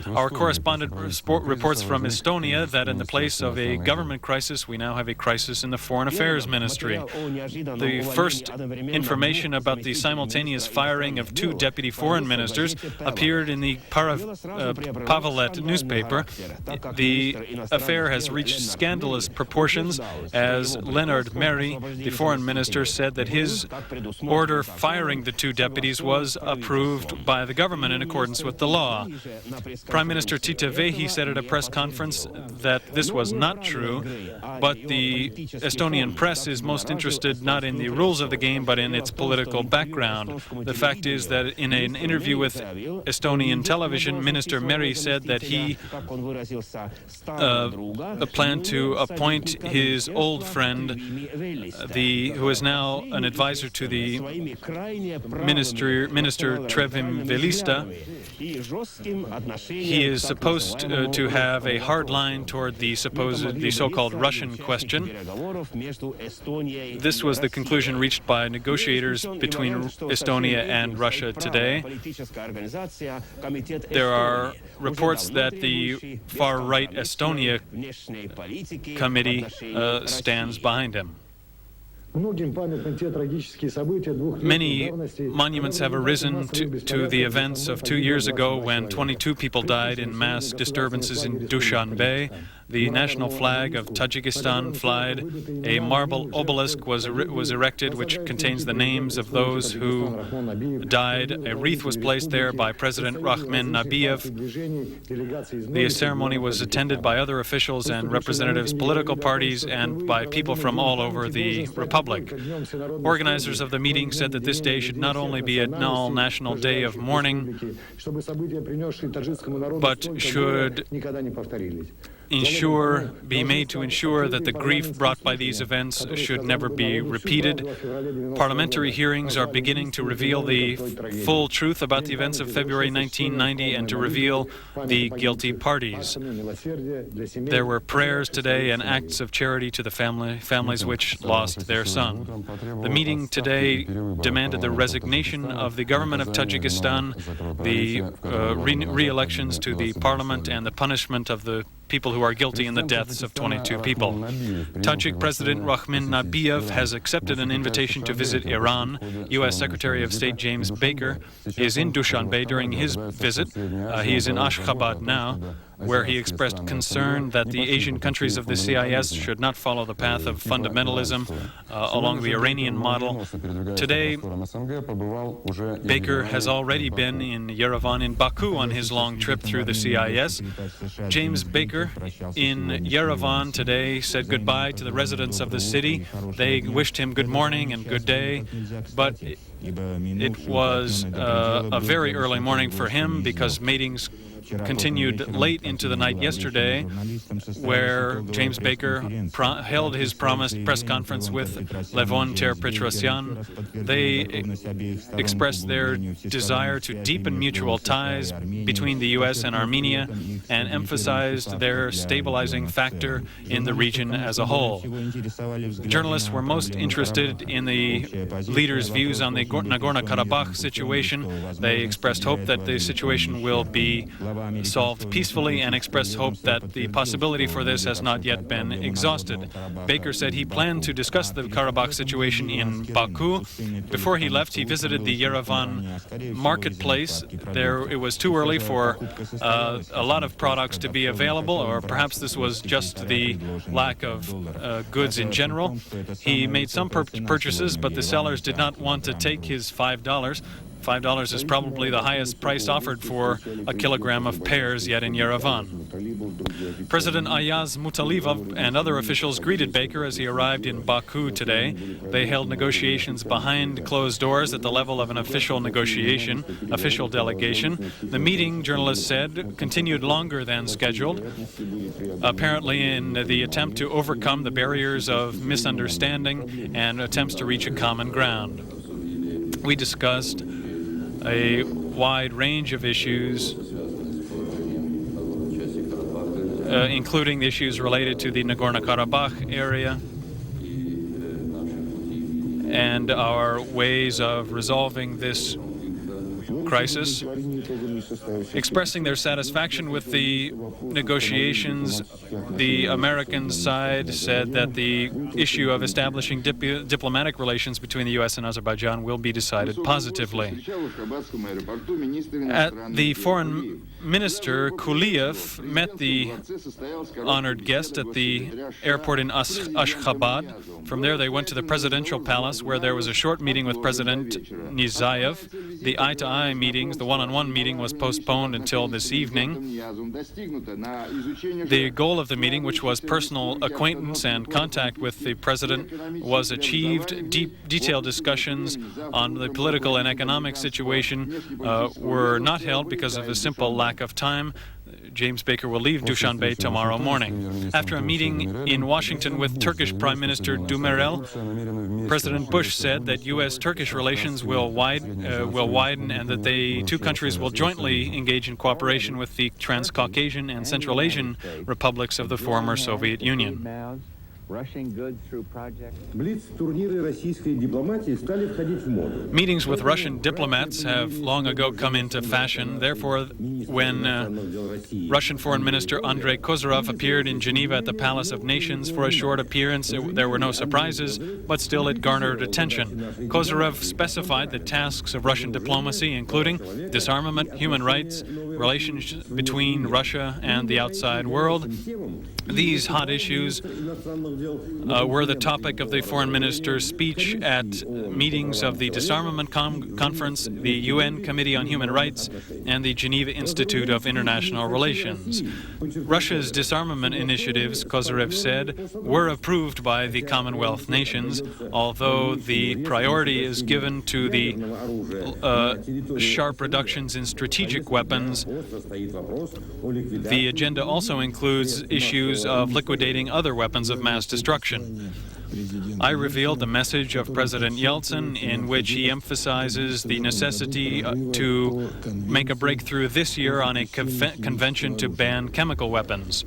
Our correspondent reports from Estonia that in the place of a government crisis, we now have a crisis in the Foreign Affairs Ministry. The first information about the simultaneous firing of two deputy foreign ministers appeared in the Pavelet newspaper. The affair has reached scandalous proportions as Leonard Meri, the foreign minister, said that his order firing the two deputies was approved by the government in accordance with the law. Prime Minister Tite Vehi said at a press conference that this was not true, but the Estonian press is most interested not in the rules of the game but in its political background. The fact is that in an interview with Estonian television, Minister Meri said that he planned to appoint his old friend, who is now an advisor to the Minister Trevim Velista. He is supposed to have a hard line toward the so-called Russian question. This was the conclusion reached by negotiators between Estonia and Russia today. There are reports that the far-right Estonia committee stands behind him. Many monuments have arisen to the events of 2 years ago when 22 people died in mass disturbances in Dushanbe. The national flag of Tajikistan flied. A marble obelisk was erected which contains the names of those who died. A wreath was placed there by President Rahman Nabiev. The ceremony was attended by other officials and representatives, political parties, and by people from all over the Republic. Organizers of the meeting said that this day should not only be an all-national day of mourning, but should be made to ensure that the grief brought by these events should never be repeated. Parliamentary hearings are beginning to reveal the full truth about the events of February 1990 and to reveal the guilty parties. There were prayers today and acts of charity to the families which lost their son. The meeting today demanded the resignation of the government of Tajikistan, the re-elections to the parliament, and the punishment of the people who are guilty in the deaths of 22 people. Tajik President Rahman Nabiev has accepted an invitation to visit Iran. U.S. Secretary of State James Baker is in Dushanbe during his visit. He is in Ashgabat now, where he expressed concern that the Asian countries of the CIS should not follow the path of fundamentalism along the Iranian model. Today, Baker has already been in Yerevan in Baku on his long trip through the CIS. James Baker in Yerevan today said goodbye to the residents of the city. They wished him good morning and good day, but it was a very early morning for him because meetings continued late into the night yesterday, where James Baker held his promised press conference with Levon Ter-Petrosyan. They expressed their desire to deepen mutual ties between the U.S. and Armenia and emphasized their stabilizing factor in the region as a whole. Journalists were most interested in the leaders' views on the Nagorno-Karabakh situation. They expressed hope that the situation will be solved peacefully and expressed hope that the possibility for this has not yet been exhausted. Baker said he planned to discuss the Karabakh situation in Baku. Before he left, he visited the Yerevan marketplace. It was too early for a lot of products to be available, or perhaps this was just the lack of goods in general. He made some purchases, but the sellers did not want to take his $5. $5 is probably the highest price offered for a kilogram of pears yet in Yerevan. President Ayaz Mutalivov and other officials greeted Baker as he arrived in Baku today. They held negotiations behind closed doors at the level of an official delegation. The meeting, journalists said, continued longer than scheduled, apparently in the attempt to overcome the barriers of misunderstanding and attempts to reach a common ground. We discussed a wide range of issues, including the issues related to the Nagorno-Karabakh area and our ways of resolving this crisis. Expressing their satisfaction with the negotiations, the American side said that the issue of establishing diplomatic relations between the U.S. and Azerbaijan will be decided positively. The foreign minister, Kuliyev, met the honored guest at the airport in Ashgabat. From there, they went to the presidential palace, where there was a short meeting with President Nizayev. The eye-to-eye meetings, the one-on-one meeting, was postponed until this evening. The goal of the meeting, which was personal acquaintance and contact with the president, was achieved. Detailed discussions on the political and economic situation were not held because of a simple lack of time. James Baker will leave Dushanbe tomorrow morning. After a meeting in Washington with Turkish Prime Minister Demirel, President Bush said that U.S.-Turkish relations will widen and that the two countries will jointly engage in cooperation with the Transcaucasian and Central Asian republics of the former Soviet Union. Rushing goods through projects. Meetings with Russian diplomats have long ago come into fashion. Therefore, when Russian Foreign Minister Andrei Kozyrov appeared in Geneva at the Palace of Nations for a short appearance, there were no surprises, but still it garnered attention. Kozyrov specified the tasks of Russian diplomacy, including disarmament, human rights, relations between Russia and the outside world. These hot issues were the topic of the foreign minister's speech at meetings of the Disarmament Conference, the UN Committee on Human Rights, and the Geneva Institute of International Relations. Russia's disarmament initiatives, Kozyrov said, were approved by the Commonwealth nations, although the priority is given to the sharp reductions in strategic weapons. The agenda also includes issues of liquidating other weapons of mass destruction. I revealed the message of President Yeltsin, in which he emphasizes the necessity to make a breakthrough this year on a convention to ban chemical weapons.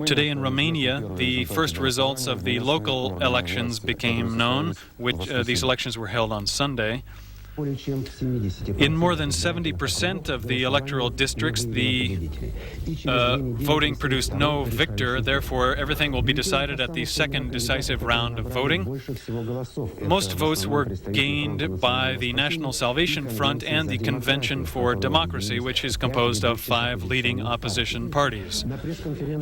Today in Romania, the first results of the local elections became known, which these elections were held on Sunday. In more than 70% of the electoral districts, the voting produced no victor. Therefore, everything will be decided at the second decisive round of voting. Most votes were gained by the National Salvation Front and the Convention for Democracy, which is composed of 5 leading opposition parties.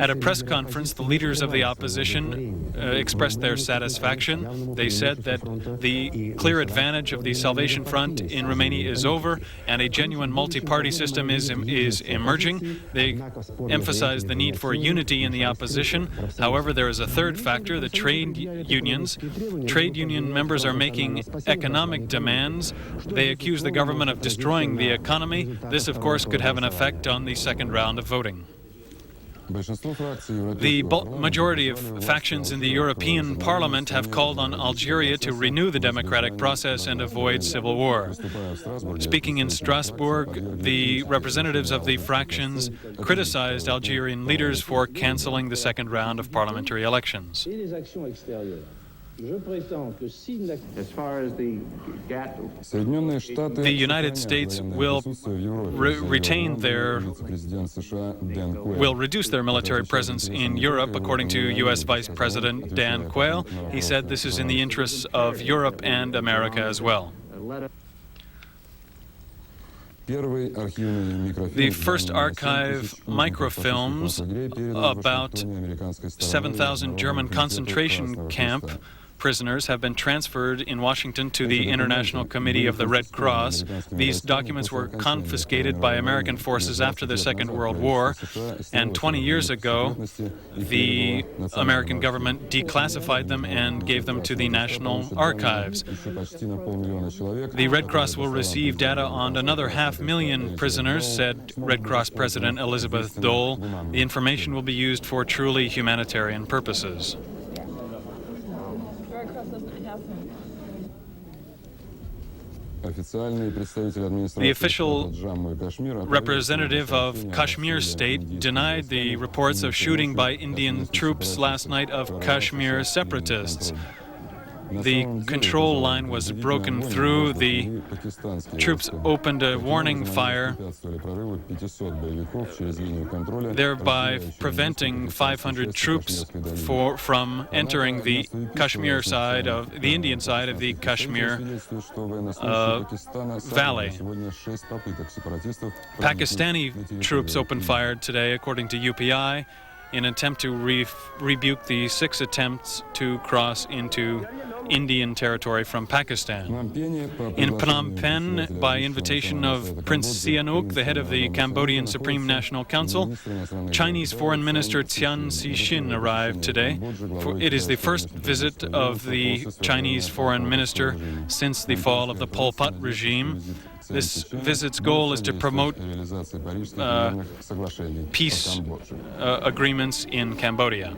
At a press conference, the leaders of the opposition expressed their satisfaction. They said that the clear advantage of the Salvation Front in Romania is over, and a genuine multi-party system is emerging. They emphasize the need for unity in the opposition. However, there is a third factor, the trade unions. Trade union members are making economic demands. They accuse the government of destroying the economy. This, of course, could have an effect on the second round of voting. The majority of factions in the European Parliament have called on Algeria to renew the democratic process and avoid civil war. Speaking in Strasbourg, the representatives of the fractions criticized Algerian leaders for canceling the second round of parliamentary elections. As far as the United States will reduce their military presence in Europe, according to U.S. Vice President Dan Quayle. He said this is in the interests of Europe and America as well. The first archive microfilms about 7,000 German concentration camp prisoners have been transferred in Washington to the International Committee of the Red Cross. These documents were confiscated by American forces after the Second World War, and 20 years ago, the American government declassified them and gave them to the National Archives. The Red Cross will receive data on another 500,000 prisoners, said Red Cross President Elizabeth Dole. The information will be used for truly humanitarian purposes. The official representative of Kashmir State denied the reports of shooting by Indian troops last night of Kashmir separatists. the control line was broken through. The troops opened a warning fire, thereby preventing 500 troops from entering the Kashmir side of the Indian side of the Kashmir Valley. Pakistani troops opened fire today, according to UPI, in an attempt to rebuke the 6 attempts to cross into Indian territory from Pakistan. In Phnom Penh, by invitation of Prince Sihanouk, the head of the Cambodian Supreme National Council, Chinese Foreign Minister Tian Xixin arrived today. It is the first visit of the Chinese foreign minister since the fall of the Pol Pot regime. This visit's goal is to promote peace agreements in Cambodia.